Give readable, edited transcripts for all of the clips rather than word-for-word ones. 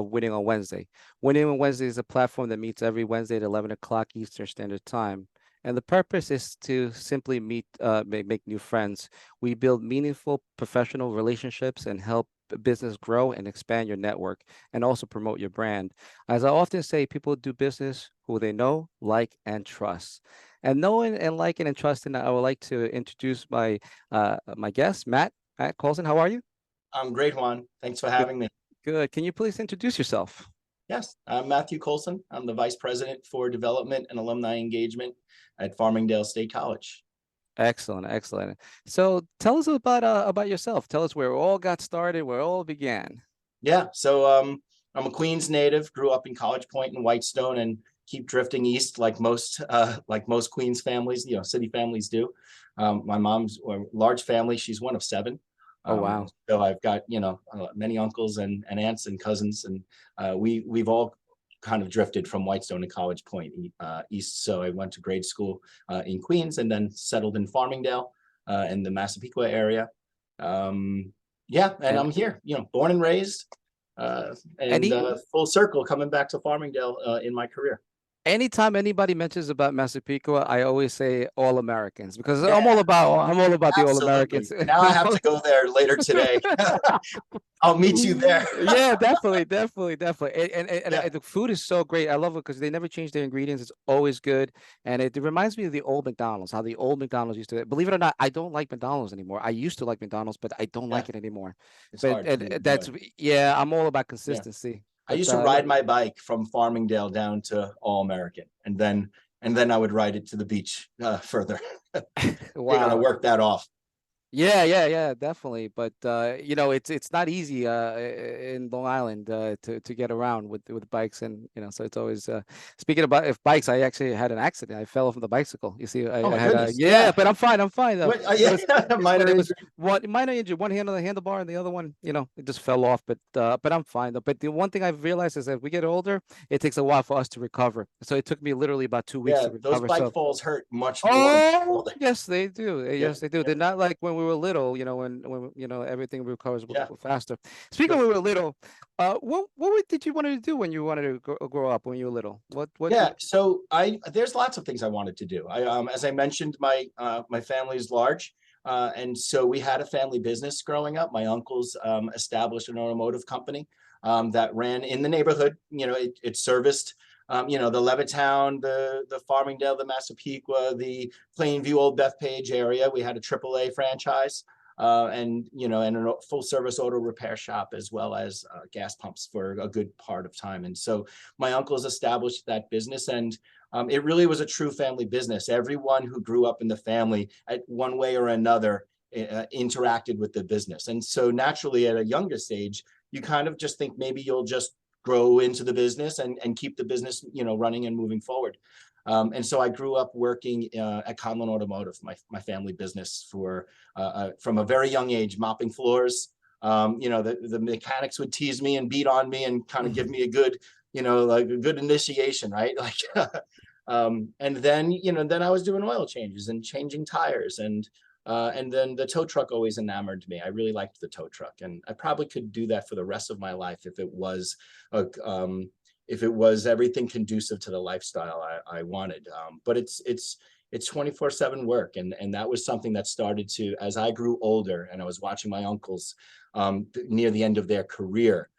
of Winning on Wednesday. Winning on Wednesday is a platform that meets every Wednesday at 11 o'clock Eastern Standard Time. And the purpose is to simply make new friends. We build meaningful professional relationships and help business grow and expand your network and also promote your brand. As I often say, people do business who they know, like, and trust. And knowing and liking and trusting, I would like to introduce my guest, Matt Colson. How are you? I'm great, Juan. Thanks for Good. having me. Good. Can you please introduce yourself? Yes, I'm Matthew Colson. I'm the Vice President for Development and Alumni Engagement at Farmingdale State College. Excellent, excellent. So tell us about yourself. Tell us where it all got started, where it all began. Yeah, so I'm a Queens native, grew up in College Point and Whitestone, and keep drifting east like most Queens families, city families do. My mom's a large family. She's one of seven. Oh, wow. So I've got, many uncles and aunts and cousins, and we've all kind of drifted from Whitestone to College Point east. So I went to grade school in Queens and then settled in Farmingdale in the Massapequa area. Yeah, and And I'm here, born and raised, any full circle coming back to Farmingdale in my career. anytime anybody mentions about Massapequa, I always say all Americans because Yeah, I'm all about the all absolutely. Americans. Now I have to go there later today. I'll meet you there. Yeah, definitely, definitely, definitely. And Yeah, the food is so great. I love it because they never change their ingredients. It's always good. And it reminds me of the old McDonald's, how the old McDonald's used to. Believe it or not, I don't like McDonald's anymore. I used to like McDonald's, but I don't yeah, like it anymore. it's But hard to that's, enjoy. yeah, I'm all about Yeah. consistency. I But used to ride my bike from Farmingdale down to All American, and then I would ride it to the beach further. You got to wow. work that off. Yeah, yeah, yeah, definitely. But it's not easy in Long Island to get around with bikes and so it's always speaking about if bikes, I actually had an accident. I fell off the bicycle. You see, Oh my I had a goodness. yeah, Yeah. but I'm fine though. What? It Yeah. was but Minor it was injury. one minor injury, one hand on the handlebar and the other one, it just fell off. But I'm fine though. But the one thing I've realized is that we get older, it takes a while for us to recover. So it took me literally about 2 weeks Yeah, to those recover. bike So falls hurt much more when you're oh, older. yes, they do. Yeah. Yes, they do. Yeah. They're not like when we were little, when everything recovers Yeah. faster. Speaking of Yep. when we were little, what did you wanted to do when you wanted to grow up when you were little? What Yeah, did so there's lots of things I wanted to do. As I mentioned, my family is large, and so we had a family business growing up. My uncles established an automotive company that ran in the neighborhood. It serviced the Levittown, the Farmingdale, the Massapequa, the Plainview, Old Bethpage area. We had a AAA franchise. And a full service auto repair shop, as well as gas pumps for a good part of time. And so my uncles established that business, and it really was a true family business. Everyone who grew up in the family at one way or another interacted with the business. And so naturally at a younger stage, you kind of just think maybe you'll just grow into the business and keep the business, running and moving forward. And so I grew up working at Conlon Automotive, my family business, from a very young age, mopping floors. The mechanics would tease me and beat on me and kind of give me a good, like a good initiation, right? Like, and then I was doing oil changes and changing tires, and then the tow truck always enamored me. I really liked the tow truck, and I probably could do that for the rest of my life a, if it was everything conducive to the lifestyle I wanted. But it's 24/7 work. And that was something that started to, as I grew older and I was watching my uncles near the end of their career,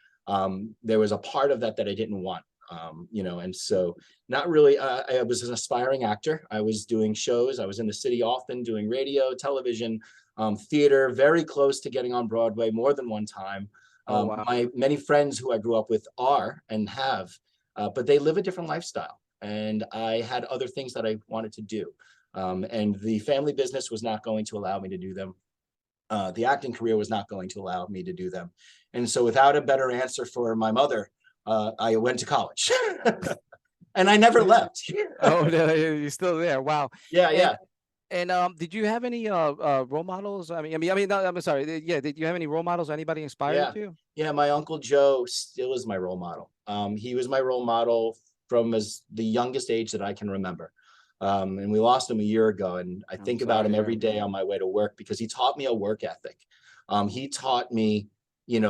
there was a part of that I didn't want. And so not really, I was an aspiring actor. I was doing shows. I was in the city often doing radio, television, theater, very close to getting on Broadway more than one time. Oh, wow. My many friends who I grew up with are and have, but they live a different lifestyle. And I had other things that I wanted to do. And the family business was not going to allow me to do them. The acting career was not going to allow me to do them. And so without a better answer for my mother, I went to college. And I never left. Oh, no, you're still there. Wow. Yeah, And yeah. and did you have any role models? No, I'm sorry. Yeah, did you have any role models? Anybody inspired Yeah. you? Yeah, my Uncle Joe still is my role model. He was my role model from as the youngest age that I can remember. And we lost him a year ago. And I I'm think about sorry to him hear. every day on my way to work because he taught me a work ethic. He taught me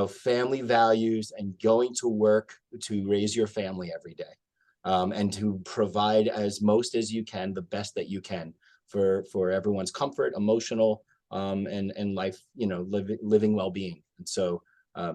family values and going to work to raise your family every day, and to provide as most as you can, the best that you can for everyone's comfort, emotional, and life, living well-being. And so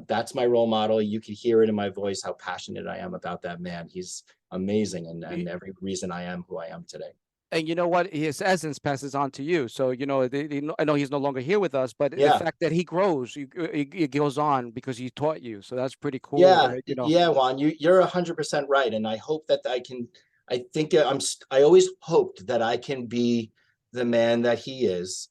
that's my role model. You can hear it in my voice how passionate I am about that man. He's amazing, and every reason I am who I am today. And you know what? His essence passes on to you. So, I know he's no longer here with us, but the Yeah. fact that he grows, it goes on because he taught you. So that's pretty cool. Yeah, yeah, Juan, you're 100% right, and I hope that I can. I think I always hoped that I can be the man that he is,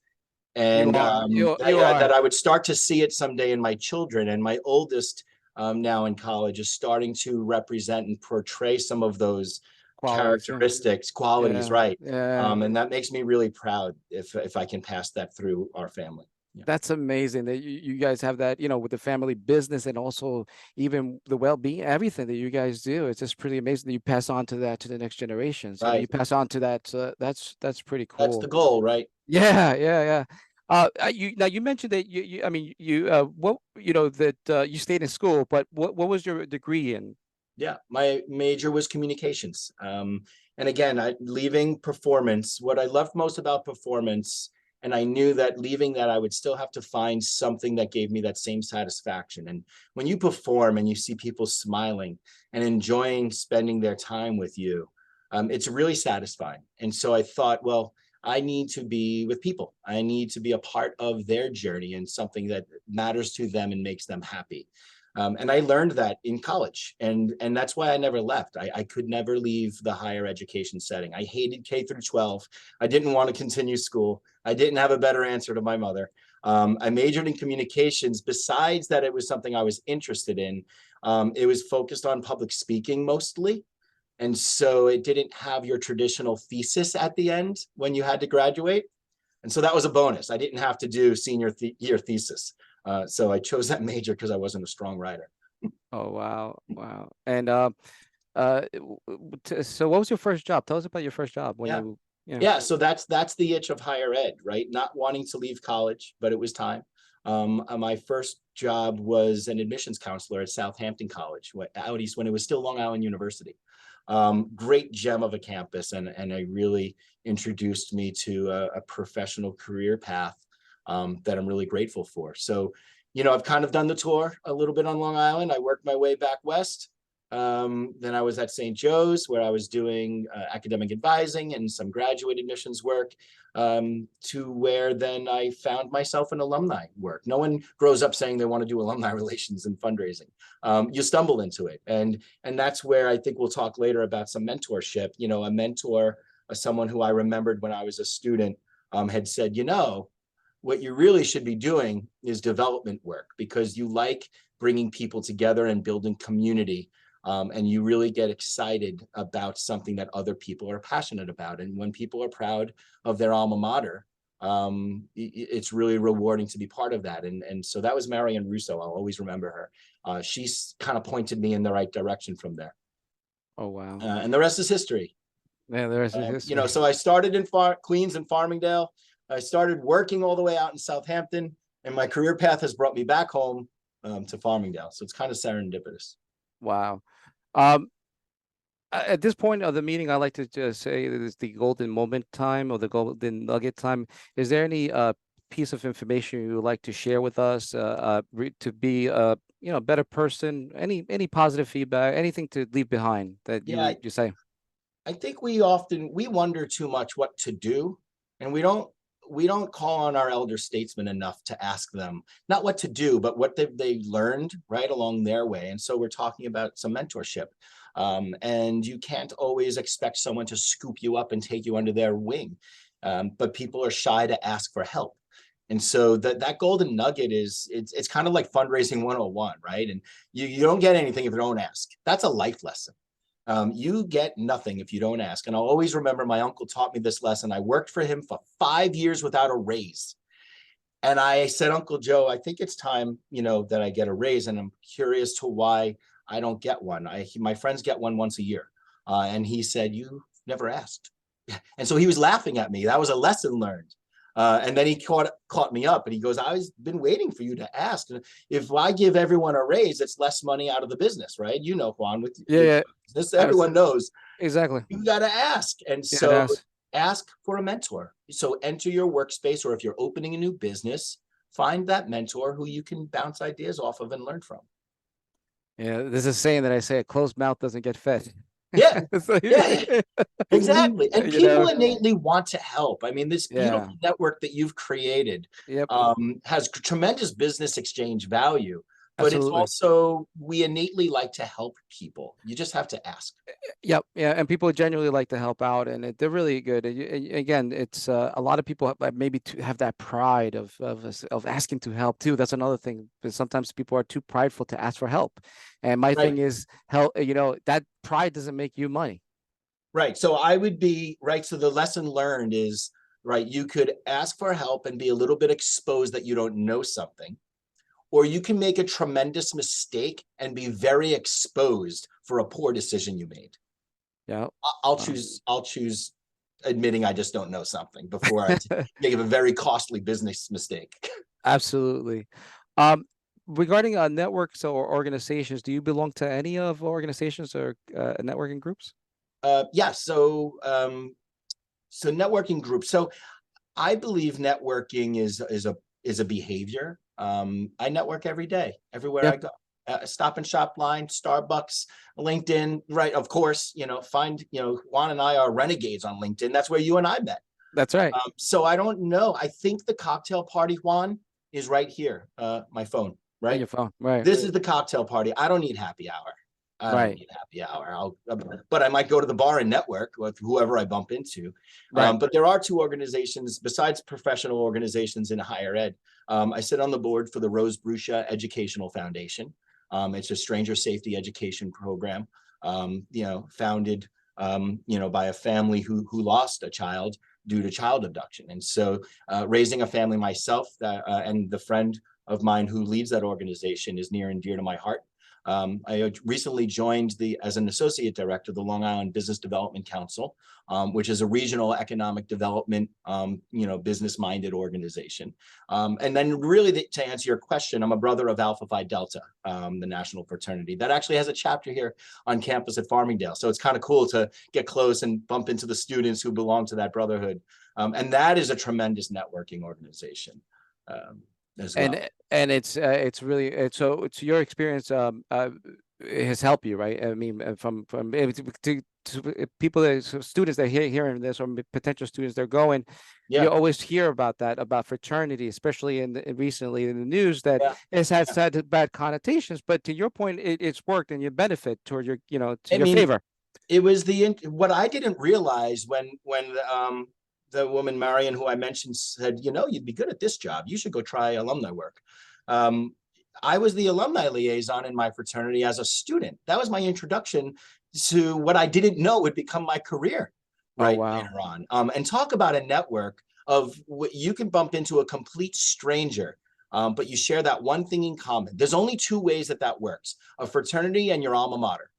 You and are, you that are. I would start to see it someday in my children. And my oldest, now in college, is starting to represent and portray some of those Qualities. Yeah. characteristics, qualities, Yeah. right? Yeah. And that makes me really proud if I can pass that through our family. Yeah. That's amazing that you guys have that, with the family business and also even the well-being, everything that you guys do. It's just pretty amazing that you pass on to that to the next generations. You Right. pass on to that. That's pretty That's the cool. goal, right? Yeah, yeah, yeah. You mentioned that I mean, what, that you stayed in school, but what was your degree in? Yeah, my major was communications. And again, leaving performance, what I loved most about performance, and I knew that leaving that, I would still have to find something that gave me that same satisfaction. And when you perform and you see people smiling and enjoying spending their time with you, it's really satisfying. And so I thought, well, I need to be with people. I need to be a part of their journey and something that matters to them and makes them happy. And I learned that in college, and that's why I never left. I could never leave the higher education setting. I hated K through 12. I didn't want to continue school. I didn't have a better answer to my mother. I majored in communications. Besides that, it was something I was interested in. It was focused on public speaking mostly. And so it didn't have your traditional thesis at the end when you had to graduate. And so that was a bonus. I didn't have to do senior year thesis. So I chose that major because I wasn't a strong writer. Oh, wow, wow. And uh, so what was your first job? Tell us about your first job when Yeah. you, yeah. Yeah. So that's the itch of higher ed, right? Not wanting to leave college, but it was time. My first job was an admissions counselor at Southampton College, out east, when it was still Long Island University. Great gem of a campus, and I really introduced me to a professional career path that I'm really grateful for. So, I've kind of done the tour a little bit on Long Island. I worked my way back west. Then I was at St. Joe's, where I was doing academic advising and some graduate admissions work, to where then I found myself in alumni work. No one grows up saying they want to do alumni relations and fundraising. You stumble into it. And that's where I think we'll talk later about some mentorship. A mentor, someone who I remembered when I was a student, had said, what you really should be doing is development work, because you like bringing people together and building community. And you really get excited about something that other people are passionate about. And when people are proud of their alma mater, it's really rewarding to be part of that. And so that was Marianne Russo. I'll always remember her. She's kind of pointed me in the right direction from there. Oh, wow. And the rest is history. Yeah, the rest is history. So I started in Queens and Farmingdale. I started working all the way out in Southampton, and my career path has brought me back home to Farmingdale. So it's kind of serendipitous. Wow. Um, at this point of the meeting, I like to just say that it's the golden moment time or the golden nugget time. Is there any piece of information you would like to share with us to be a better person? Any positive feedback? Anything to leave behind that Yeah, you say? I think we wonder too much what to do, and we don't call on our elder statesmen enough to ask them not what to do, but what they learned right along their way. And so we're talking about some mentorship. And you can't always expect someone to scoop you up and take you under their wing. But people are shy to ask for help. And so that golden nugget it's kind of like fundraising 101, right? And you don't get anything if you don't ask. That's a life lesson. You get nothing if you don't ask. And I'll always remember my uncle taught me this lesson. I worked for him for 5 years without a raise. And I said, Uncle Joe, I think it's time, that I get a raise. And I'm curious to why I don't get one. My friends get one once a year. And he said, you never asked. And so he was laughing at me. That was a lesson learned. And then he caught me up, and he goes, "I've been waiting for you to ask. If I give everyone a raise, it's less money out of the business, right? You know, Juan, Yeah, with yeah, this, abs- everyone knows exactly. you got to ask." And Yeah, it so has. ask for a mentor. So enter your workspace, or if you're opening a new business, find that mentor who you can bounce ideas off of and learn from. Yeah, there's a saying that I say: a closed mouth doesn't get fed. Yeah, So, yeah, exactly. And you know, people innately want to help. I mean, this yeah, beautiful network that you've created yep, has tremendous business exchange value, but it's absolutely. also, we innately like to help people. You just have to ask. Yep, yeah, and people genuinely like to help out, and they're really good. Again, it's a lot of people maybe to have that pride of asking to help too. That's another thing, because sometimes people are too prideful to ask for help. And my Right. thing is, help. That pride doesn't make you money. Right. So I would be right. So the lesson learned is, right, you could ask for help and be a little bit exposed that you don't know something, or you can make a tremendous mistake and be very exposed for a poor decision you made. Yeah. I'll choose admitting I just don't know something before I make a very costly business mistake. Absolutely. Um, Regarding networks or organizations, do you belong to any of organizations or networking groups? Yeah. So networking groups. So I believe networking is a behavior. I network every day, everywhere Yeah, I go. Stop and Shop line, Starbucks, LinkedIn, right? Of course, Juan and I are renegades on LinkedIn. That's where you and I met. that's right. So I don't know. I think the cocktail party, Juan, is right here. My phone, On right? your phone, right, This is the cocktail party. I don't need happy hour. I don't right, need happy hour. But I might go to the bar and network with whoever I bump into. right. But there are two organizations besides professional organizations in higher ed. I sit on the board for the Rose Brucia Educational Foundation. It's a stranger safety education program, founded, by a family who lost a child due to child abduction. And so raising a family myself and the friend of mine who leads that organization is near and dear to my heart. I recently joined as an associate director, the Long Island Business Development Council, which is a regional economic development, business-minded organization. And then really to answer your question, I'm a brother of Alpha Phi Delta, the national fraternity that actually has a chapter here on campus at Farmingdale. So it's kind of cool to get close and bump into the students who belong to that brotherhood. And that is a tremendous networking organization. As well. And it's really so it's your experience it has helped you, right? I mean, from people that students that hearing this, or potential students they're going, you Yeah, always hear about that, about fraternity, especially recently in the news, that yeah. it has had bad connotations, but to your point, it's worked and you benefit toward your, to I your mean, favor. it was what I didn't realize when the woman Marion, who I mentioned, said, you'd be good at this job. You should go try alumni work. Um, I was the alumni liaison in my fraternity as a student. That was my introduction to what I didn't know would become my career Oh, right wow. later on. And talk about a network of what you can bump into a complete stranger, but you share that one thing in common. There's only two ways that works: a fraternity and your alma mater.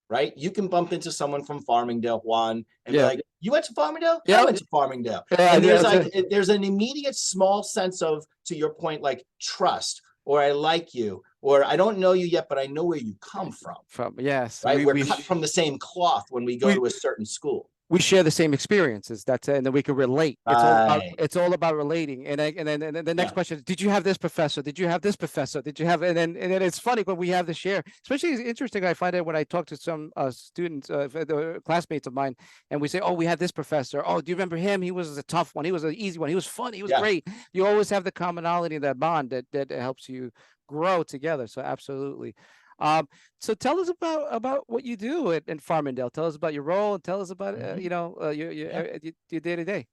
Right? You can bump into someone from Farmingdale, Juan, and be Yeah. like, "You went to Farmingdale? I Yep. went to Farmingdale." Yeah, And yeah, that's it. there's an immediate small sense of, to your point, like trust, or I like you, or I don't know you yet, but I know where you come from. From yes, Right? We're cut from the same cloth when we go we to a certain school. we share the same experiences. That's it, and then we can relate. Right. It's all about relating. And then the next Yeah. question is, did you have this professor? Did you have this professor? Did you have? And then it's funny when we have to share. Especially it's interesting. I find it when I talk to some students, classmates of mine, and we say, oh, we had this professor. Oh, do you remember him? He was a tough one. He was an easy one. He was funny. He was Yeah. great. You always have the commonality, that bond that helps you grow together. So absolutely. Um, so tell us about what you do in Farmingdale. Tell us about your role, and tell us about Mhm. Yeah. your day to day.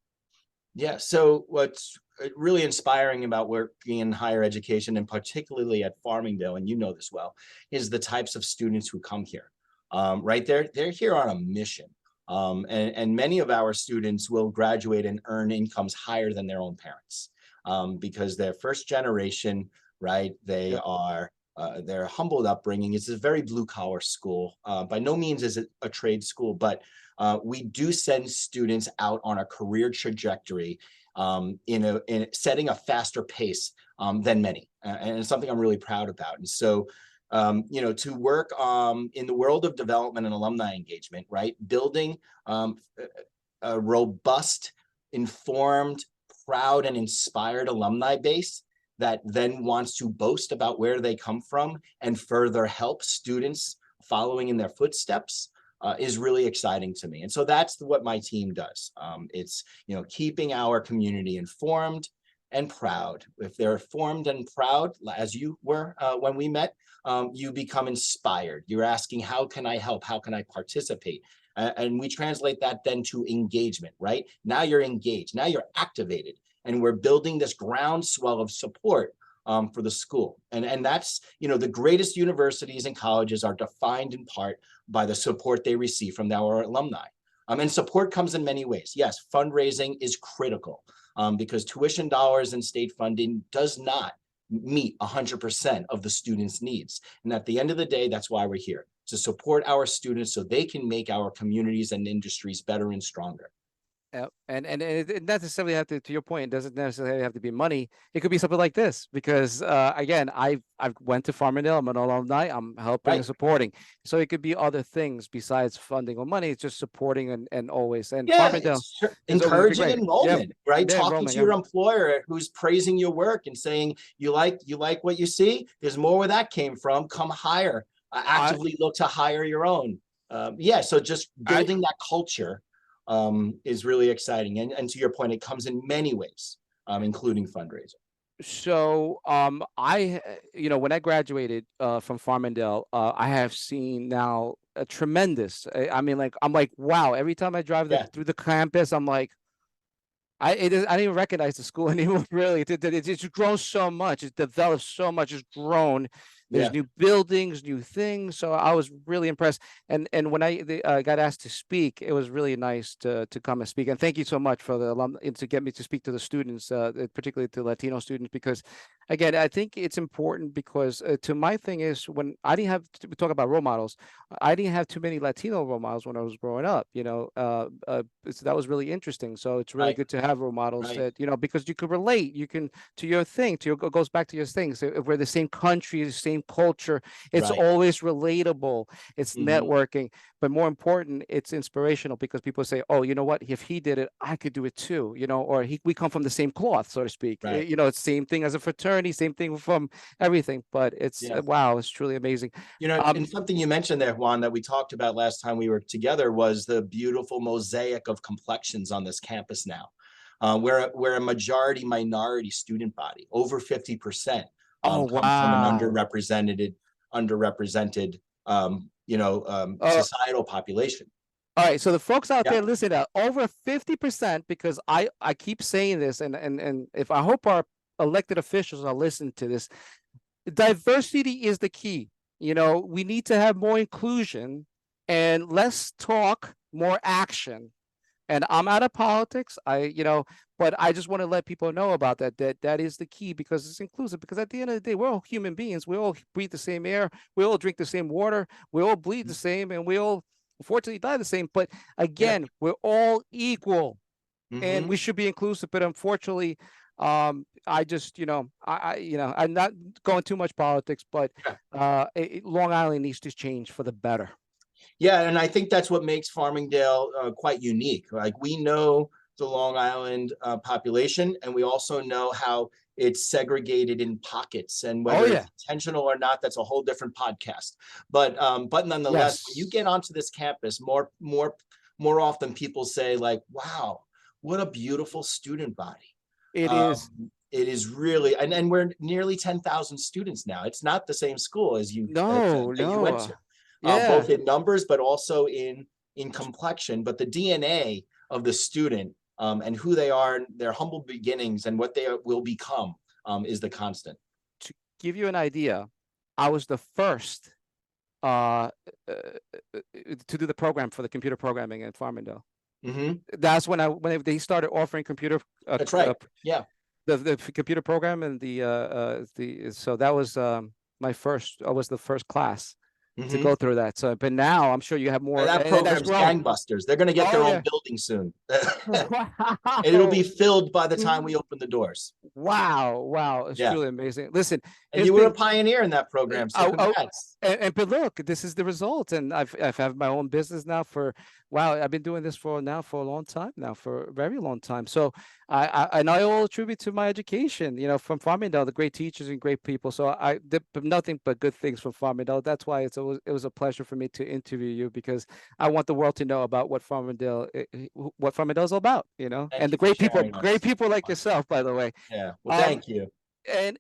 Yeah. So what's really inspiring about working in higher education, and particularly at Farmingdale, and you know this well, is the types of students who come here. Right? They're here on a mission. And many of our students will graduate and earn incomes higher than their own parents, because they're first generation, right? They Yep. are their humbled upbringing. It's a very blue collar school. By no means is it a trade school, but we do send students out on a career trajectory, in setting a faster pace than many, and it's something I'm really proud about. And so, to work in the world of development and alumni engagement, right, building a robust, informed, proud, and inspired alumni base that then wants to boast about where they come from and further help students following in their footsteps is really exciting to me. And so that's what my team does. It's, keeping our community informed and proud. If they're formed and proud, as you were when we met, you become inspired. You're asking, how can I help? How can I participate? And we translate that then to engagement, right? Now you're engaged, now you're activated, and we're building this groundswell of support for the school. And that's, the greatest universities and colleges are defined in part by the support they receive from our alumni. And support comes in many ways. Yes, fundraising is critical because tuition dollars and state funding does not meet 100% of the students' needs. And at the end of the day, that's why we're here, to support our students so they can make our communities and industries better and stronger. And it doesn't necessarily have to your point, it doesn't necessarily have to be money. It could be something like this, because again, I've went to Farmingdale, I'm an alumni, I'm helping and supporting. So it could be other things besides funding or money. It's just supporting and always. And Farmingdale it's is always encouraging great. enrollment, right? Yeah, Talking to your employer who's praising your work and saying, you like what you see, there's more where that came from, come hire, actively look to hire your own. So just building that culture is really exciting. And to your point, it comes in many ways, including fundraising. So I when I graduated from Farmingdale, I have seen now a tremendous, I mean, like, I'm like, wow, every time I drive through the campus, I'm like, I didn't even recognize the school anymore. Really, it's grown so much. It's developed so much. It's grown. There's new buildings, new things. So I was really impressed. And when I got asked to speak, it was really nice to come and speak. And thank you so much for the alumni to get me to speak to the students, particularly to Latino students, because again, I think it's important because to my thing is, when I didn't have we talk about role models, I didn't have too many Latino role models when I was growing up. So that was really interesting. So it's really good to have role models that, because you could relate, you can, to your thing, goes back to your things. If we're the same country, the same culture, it's always relatable. It's networking, but more important, it's inspirational, because people say, oh, you know what, if he did it, I could do it too, or we come from the same cloth, so to speak. It's same thing as a fraternity, same thing from everything, but it's wow, it's truly amazing. And something you mentioned there, Juan, that we talked about last time we were together was the beautiful mosaic of complexions on this campus now. We're a majority minority student body, over 50% come from an underrepresented societal population. All right, so the folks out there listen to over 50%, because I keep saying this, and if I hope our elected officials are listening to this, diversity is the key. We need to have more inclusion and less talk, more action. And I'm out of politics. But I just want to let people know about that is the key, because it's inclusive. Because at the end of the day, we're all human beings. We all breathe the same air. We all drink the same water. We all bleed the same, and we all unfortunately die the same. But again, we're all equal, and we should be inclusive. But unfortunately, I just, I'm not going too much politics, but Long Island needs to change for the better. Yeah, and I think that's what makes Farmingdale quite unique. Like, we know the Long Island population, and we also know how it's segregated in pockets, and whether it's intentional or not, that's a whole different podcast. But nonetheless, when you get onto this campus, more often people say, like, wow, what a beautiful student body. It is. It is really, and we're nearly 10,000 students now. It's not the same school as you you went to. Both in numbers, but also in complexion. But the DNA of the student and who they are, their humble beginnings, and what they will become is the constant. To give you an idea, I was the first to do the program for the computer programming at Farmingdale. That's when they started offering computer. That's right. The computer program, and so that was my first. I was the first class. to go through that. So, but now I'm sure you have more, That and that's program's growing. gangbusters. They're going to get Oh their own yeah. building soon. It'll be Wow. filled by the time we open the doors. Wow. Wow. It's Yeah. truly amazing. Listen, And it's you were a been pioneer in that program, so I, congrats. but look, this is the result, and I've had my own business now for wow. I've been doing this for a long time now, for a very long time. So and I all attribute to my education, from Farmingdale, the great teachers and great people. So I did nothing but good things from Farmingdale. That's why it was a pleasure for me to interview you, because I want the world to know about what Farmingdale is all about, Thank and the you for sharing great us. people like yourself, by the way. Yeah. Well, Um, thank you. and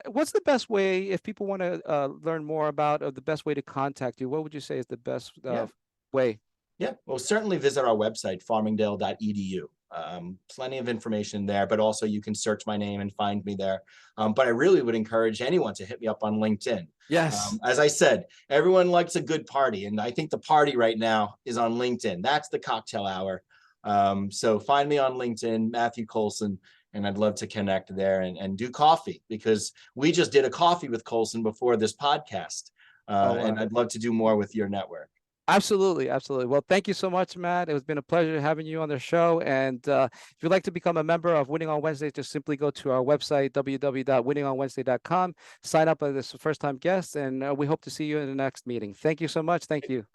what's the best way if people want to learn more about, or the best way to contact you? What would you say is the best Yeah. way? Yeah. Well, certainly visit our website, farmingdale.edu. Plenty of information there, but also you can search my name and find me there. But I really would encourage anyone to hit me up on LinkedIn. Yes. As I said, everyone likes a good party, and I think the party right now is on LinkedIn. That's the cocktail hour. So find me on LinkedIn, Matthew Colson, and I'd love to connect there and do coffee, because we just did a coffee with Coulson before this podcast. Oh, And wow. I'd love to do more with your network. Absolutely, absolutely. Well, thank you so much, Matt. It has been a pleasure having you on the show. And if you'd like to become a member of Winning on Wednesday, just simply go to our website, www.winningonwednesday.com, sign up as a first-time guest, and we hope to see you in the next meeting. Thank you so much. Thank you.